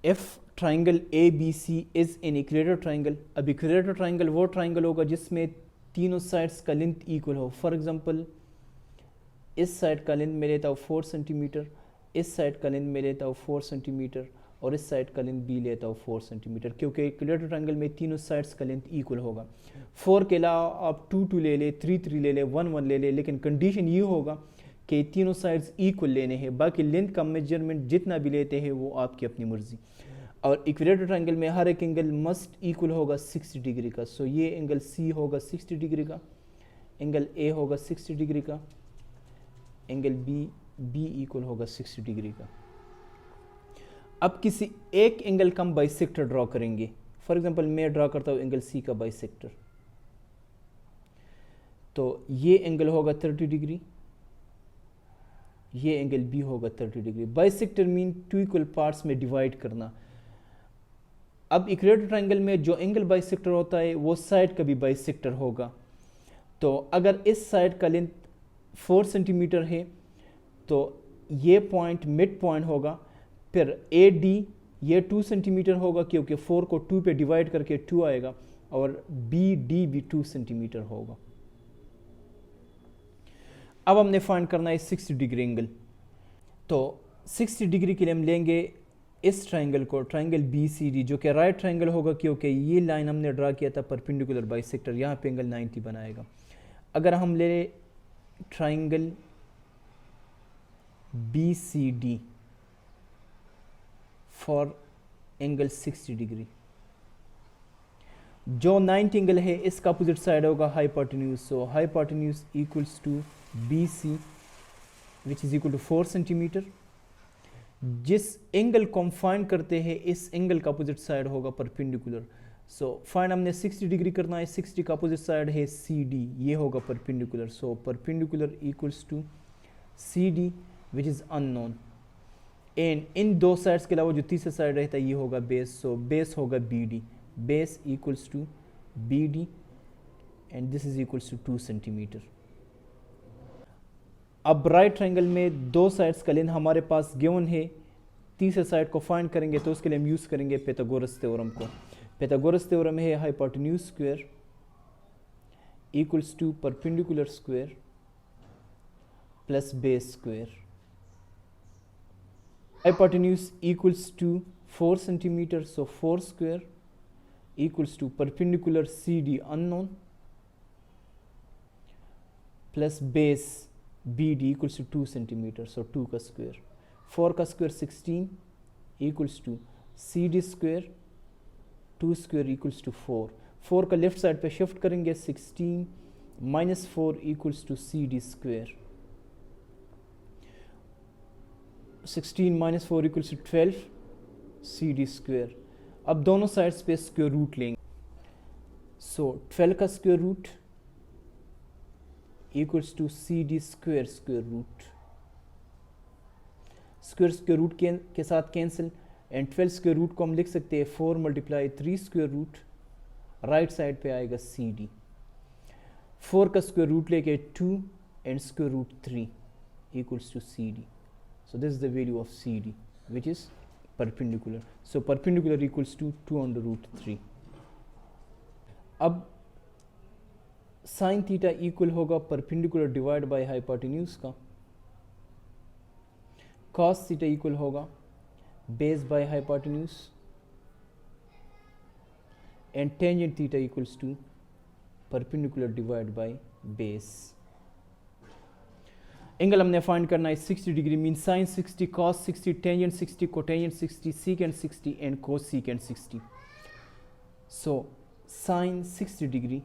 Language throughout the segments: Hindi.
If triangle a b c is an equator triangle. अब इक्वेटर ट्राइंगल वो ट्राइंगल होगा जिसमें तीनों साइड्स का लेंथ इक्वल हो। फॉर एग्जांपल इस साइड का लेंथ मैं लेता हूँ 4 सेंटीमीटर, इस साइड का लेंथ मैं लेता हूँ 4 सेंटीमीटर और इस साइड का लेंथ भी लेता हूँ 4 सेंटीमीटर, क्योंकि इक्विलेटरल ट्रायंगल में तीनों साइड्स का लेंथ इक्वल होगा। 4 के अलावा आप 2 2 ले ले, 3 3 ले ले, 1 1 ले ले, लेकिन कंडीशन ये होगा कि तीनों साइड्स इक्वल लेने हैं। बाकी लेंथ का मेजरमेंट जितना भी लेते हैं वो आपकी अपनी मर्जी। और इक्विलेटरल ट्रायंगल में हर एक एंगल मस्ट इक्वल होगा 60 डिग्री का। सो ये एंगल सी होगा 60 डिग्री का, एंगल ए होगा 60 डिग्री का, एंगल बी इक्वल होगा 60 डिग्री का। अब किसी एक एंगल का हम बाइसेक्टर ड्रॉ करेंगे। फॉर एग्जांपल मैं ड्रॉ करता हूँ एंगल सी का बाइसेक्टर। तो ये एंगल होगा 30 डिग्री, ये एंगल बी होगा 30 degree. Bisector mean two equal parts में डिवाइड करना। अब इक्विलेटरल ट्रायंगल में जो एंगल बाइसेक्टर होता है वो साइड का भी बाइसेक्टर होगा। तो अगर इस साइड का लेंथ 4 सेंटीमीटर है तो ये पॉइंट मिड पॉइंट होगा। फिर ए डी ये 2 सेंटीमीटर होगा क्योंकि 4 को 2 पे डिवाइड करके 2 आएगा, और बी डी भी 2 सेंटीमीटर होगा। अब हमने फाइंड करना है 60 डिग्री एंगल। तो 60 डिग्री के लिए हम लेंगे इस ट्राइंगल को, ट्राइंगल बी सी डी, जो कि राइट ट्राइंगल होगा क्योंकि ये लाइन हमने ड्रा किया था परपेंडिकुलर बाइसेक्टर, यहाँ पे एंगल 90 बनाएगा। अगर हम ले triangle b c d for angle 60 degree, जो 90 एंगल है इसका अपोजिट साइड होगा hypotenuse. So hypotenuse equals to b c which is equal to 4 centimetre. जिस एंगल को हम फाइंड करते हैं इस एंगल का अपोजिट साइड होगा परपेंडिकुलर। सो फाइंड हमने 60 डिग्री करना है, 60 का अपोजिट साइड है सी डी, ये होगा perpendicular. So perpendicular equals to C d which is unknown. And इन दो साइड्स के अलावा जो तीसरा साइड रहता है ये होगा बेस। सो बेस होगा b d, base equals to b d and this is equals to 2 centimetre. अब राइट ट्रायंगल में दो साइड्स का लेंथ हमारे पास गिवन है, तीसरे साइड को फाइंड करेंगे तो उसके लिए हम यूज़ करेंगे पाइथागोरस थ्योरम को। पाइथागोरस थ्योरम है hypotenuse square equals to perpendicular square plus base square. Hypotenuse equals to 4 centimetre, so 4 square equals to perpendicular C D unknown plus base B D equals to 2 centimetre, so 2 का स्क्वायर। 4 का square 16 equals to C D square, 2 square equals to 4। 4 का लेफ्ट साइड पे शिफ्ट करेंगे, 16 minus 4 equals to C D square. 16 minus 4 equals to 12 c D square. अब दोनों साइड्स पे स्क्वायर रूट लेंगे। सो 12 का square root equals to C D square square root. Square square root के साथ कैंसिल, एंड 12 स्क्वायर रूट को हम लिख सकते हैं 4 multiply 3 square root, right side पे आएगा सी डी। 4 का स्क्वायर रूट लेके 2 and square root 3 equals to C d. So this is the value of c d which is perpendicular. So perpendicular equals to 2 under root 3। अब साइन थीटा इक्वल होगा परपेंडिकुलर डिवाइड बाय हाइपोटेन्यूज का। कॉस थीटा इक्वल होगा base by hypotenuse and tangent theta equals to perpendicular divide by base. Angle हमने फाइंड करना है 60 degree, mean sine 60, cos 60, tangent 60, cotangent 60, secant 60 and cosecant 60। So sine 60 degree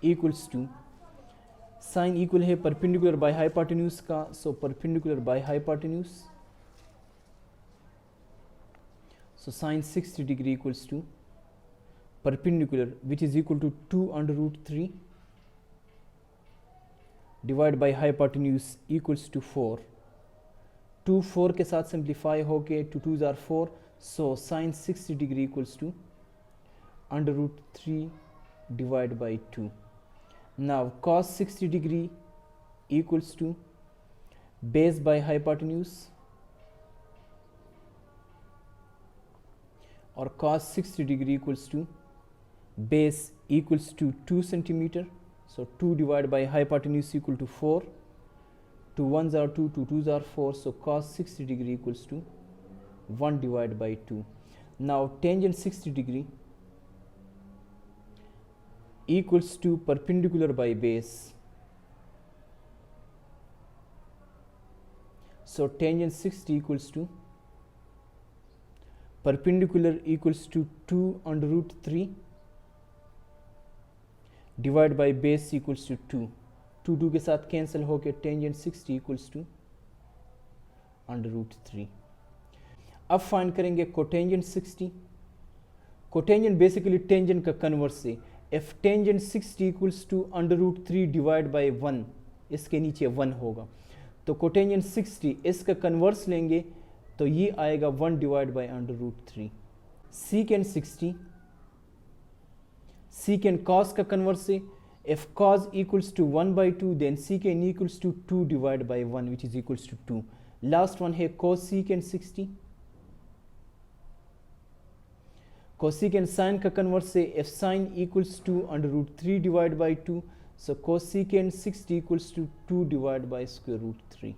equals to, sine equal है परपेंडिकुलर बाय हाइपोटेन्यूज का, so perpendicular by hypotenuse. So sine 60 degree equals to perpendicular which is equal to 2 under root 3 divide by hypotenuse equals to 4। 2 4 के साथ सिंप्लीफाई होके 2 2s are 4, so sine 60 degree equals to under root 3 divide by 2। Now cos 60 degree equals to base by hypotenuse और cos 60 degree equals to base equals to 2 centimeter. So 2 divided by hypotenuse equal to 4. 2 1s are 2, 2 2s are 4. So cos 60 degree equals to 1 divided by 2. Now tangent 60 degree equals to perpendicular by base. So tangent 60 equals to perpendicular equals to 2 under root 3 divided by base equals to 2. 2 के साथ कैंसिल होके tangent 60 equals to under root 3. अब फाइंड करेंगे कोटेंजेंट 60. कोटेंजेंट बेसिकली टेंजेंट का कन्वर्स है. If tangent 60 equals to under root 3 divide by 1, इसके नीचे 1 होगा, तो कोटेंजेंट 60 इसका कन्वर्स लेंगे तो ये आएगा 1 divide by under root 3. Secant 60 secant cos का कन्वर्स है. If cos equals to 1 by 2 then secant equals to 2 divide by 1 which is equals to 2. Last one है कोसीकेंट 60. कोसीकेंट साइन का कन्वर्स है. If sine equals to under root 3 divide by 2, so cosecant 60 equals to 2 divide by square root 3.